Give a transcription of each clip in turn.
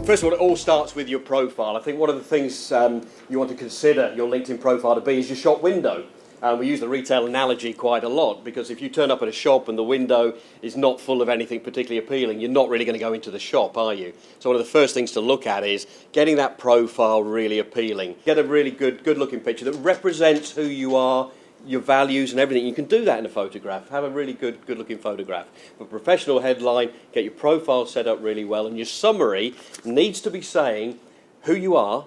First of all, it all starts with your profile. I think one of the things you want to consider your LinkedIn profile to be is your shop window. We use the retail analogy quite a lot, because if you turn up at a shop and the window is not full of anything particularly appealing, you're not really going to go into the shop, are you? So one of the first things to look at is getting that profile really appealing. Get a really good-looking picture that represents who you are, your values and everything. You can do that in a photograph. Have a really good-looking photograph. For a professional headline, get your profile set up really well, and your summary needs to be saying who you are,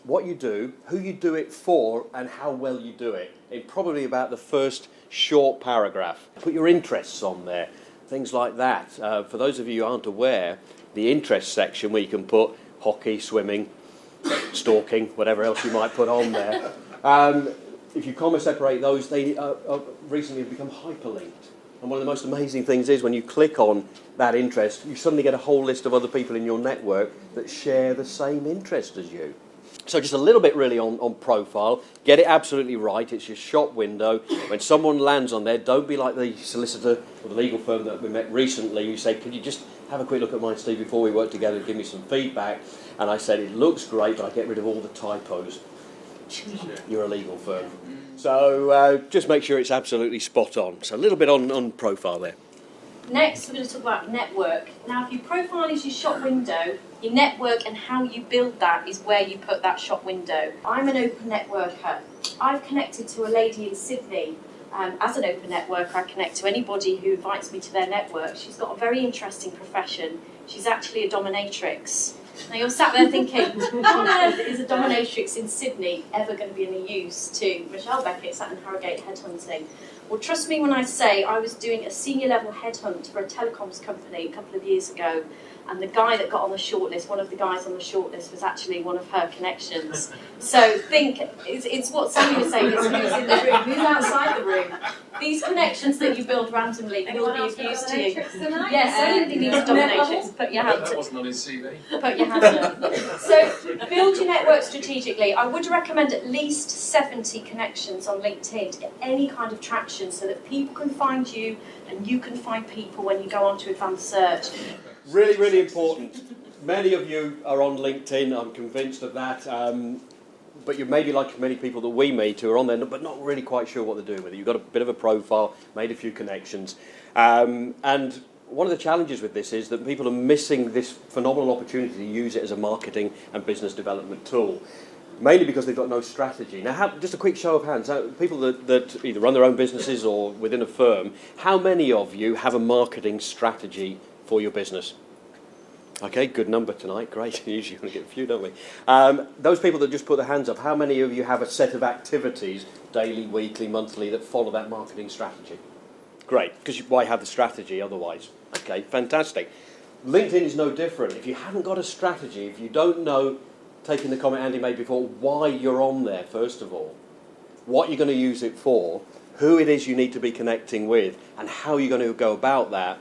what you do, who you do it for, and how well you do it, in probably about the first short paragraph. Put your interests on there, things like that. For those of you who aren't aware, the interest section where you can put hockey, swimming, stalking, whatever else you might put on there. If you comma separate those, they recently have become hyperlinked. And one of the most amazing things is when you click on that interest, you suddenly get a whole list of other people in your network that share the same interest as you. So just a little bit really on profile. Get it absolutely right. It's your shop window. When someone lands on there, don't be like the solicitor or the legal firm that we met recently. You say, could you just have a quick look at mine, Steve, before we work together and give me some feedback? And I said, it looks great, but I get rid of all the typos. You're a legal firm. So just make sure it's absolutely spot on. So a little bit on profile there. Next, we're going to talk about network. Now, if your profile is your shop window, your network and how you build that is where you put that shop window. I'm an open networker. I've connected to a lady in Sydney. As an open networker, I connect to anybody who invites me to their network. She's got a very interesting profession. She's actually a dominatrix. Now you're sat there thinking, how on earth is a dominatrix in Sydney ever going to be any use to Michelle Beckett sat in Harrogate headhunting? Well, trust me when I say I was doing a senior level headhunt for a telecoms company a couple of years ago, and the guy that got on the shortlist, one of the guys on the shortlist, was actually one of her connections. So think, it's what Sammy was saying, it's who's in the room, who's outside the room. These connections that you build randomly will be of use to you. Yes, anybody needs a dominatrix. Put your hand up. That wasn't on his CV. Put your hand up. So build your network strategically. I would recommend at least 70 connections on LinkedIn to get any kind of traction so that people can find you and you can find people when you go on to advanced search. Really, really important. Many of you are on LinkedIn, I'm convinced of that, but you may be like many people that we meet who are on there but not really quite sure what they're doing with it. You've got a bit of a profile, made a few connections, and one of the challenges with this is that people are missing this phenomenal opportunity to use it as a marketing and business development tool. Mainly because they've got no strategy. Now, just a quick show of hands. People that either run their own businesses or within a firm, how many of you have a marketing strategy for your business? Okay, good number tonight. Great. Usually you want to get a few, don't we? Those people that just put their hands up, how many of you have a set of activities, daily, weekly, monthly, that follow that marketing strategy? Great, because why have the strategy otherwise? Okay, fantastic. LinkedIn is no different. If you haven't got a strategy, if you don't know, taking the comment Andy made before, why you're on there, first of all, what you're going to use it for, who it is you need to be connecting with, and how you're going to go about that,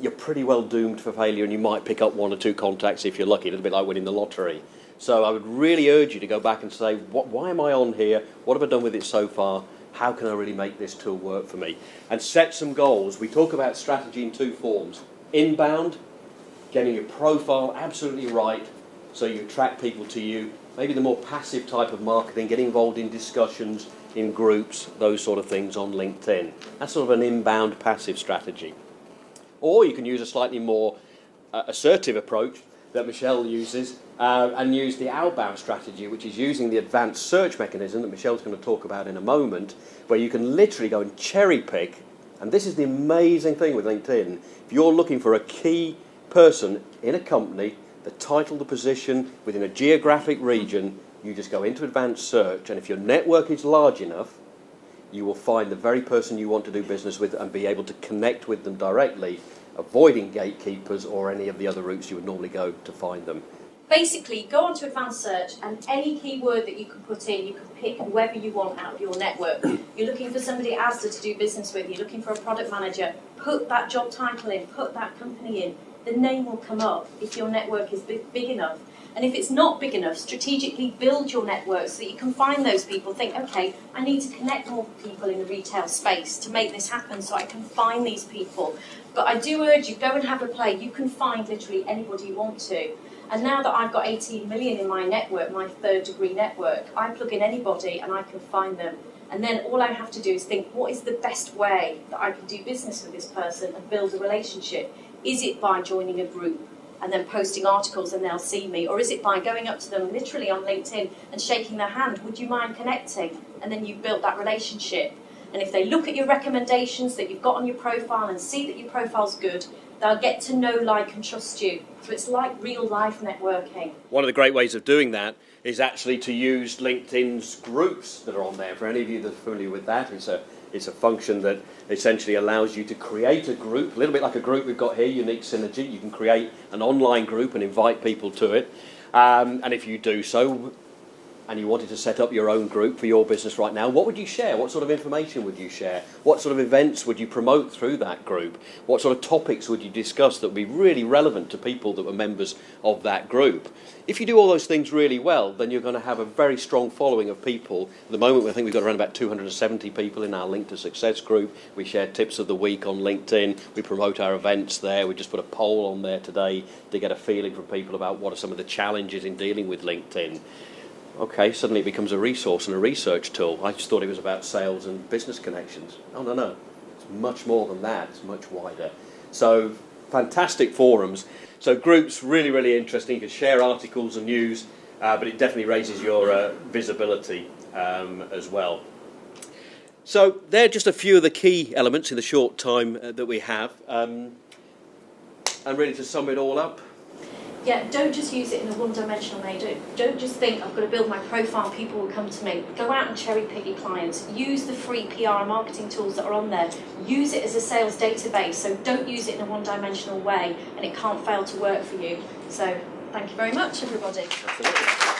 you're pretty well doomed for failure, and you might pick up one or two contacts if you're lucky, a little bit like winning the lottery. So I would really urge you to go back and say, why am I on here? What have I done with it so far? How can I really make this tool work for me? And set some goals. We talk about strategy in two forms. Inbound, getting your profile absolutely right so you attract people to you. Maybe the more passive type of marketing, getting involved in discussions, in groups, those sort of things on LinkedIn. That's sort of an inbound passive strategy. Or you can use a slightly more assertive approach that Michelle uses and use the outbound strategy, which is using the advanced search mechanism that Michelle's going to talk about in a moment, where you can literally go and cherry pick. And this is the amazing thing with LinkedIn. If you're looking for a key person in a company, the title, the position, within a geographic region, you just go into advanced search, and if your network is large enough, you will find the very person you want to do business with and be able to connect with them directly, avoiding gatekeepers or any of the other routes you would normally go to find them. Basically, go on to advanced search, and any keyword that you can put in, you can pick whoever you want out of your network. You're looking for somebody at Asda to do business with, you're looking for a product manager, put that job title in, put that company in. The name will come up if your network is big enough. And if it's not big enough, strategically build your network so that you can find those people. Think, okay, I need to connect more people in the retail space to make this happen so I can find these people. But I do urge you, go and have a play. You can find literally anybody you want to. And now that I've got 18 million in my network, my third degree network, I plug in anybody and I can find them. And then all I have to do is think, what is the best way that I can do business with this person and build a relationship? Is it by joining a group and then posting articles and they'll see me? Or is it by going up to them literally on LinkedIn and shaking their hand? Would you mind connecting? And then you've built that relationship. And if they look at your recommendations that you've got on your profile and see that your profile's good, they'll get to know, like and trust you. So it's like real life networking. One of the great ways of doing that is actually to use LinkedIn's groups that are on there. For any of you that are familiar with that, it's a function that essentially allows you to create a group, a little bit like a group we've got here, Unique Synergy. You can create an online group and invite people to it. And if you do so, and you wanted to set up your own group for your business right now, what would you share? What sort of information would you share? What sort of events would you promote through that group? What sort of topics would you discuss that would be really relevant to people that were members of that group? If you do all those things really well, then you're going to have a very strong following of people. At the moment, I think we've got around about 270 people in our Linked2Success group. We share tips of the week on LinkedIn. We promote our events there. We just put a poll on there today to get a feeling from people about what are some of the challenges in dealing with LinkedIn. Okay, suddenly it becomes a resource and a research tool. I just thought it was about sales and business connections. Oh, no. It's much more than that. It's much wider. So, fantastic forums. So, groups, really, really interesting. You can share articles and news, but it definitely raises your visibility as well. So, they're just a few of the key elements in the short time that we have. And really, to sum it all up, yeah, don't just use it in a one-dimensional way. Don't just think, I've got to build my profile, people will come to me. Go out and cherry-pick your clients. Use the free PR and marketing tools that are on there. Use it as a sales database. So don't use it in a one-dimensional way, and it can't fail to work for you. So thank you very much, everybody. Absolutely.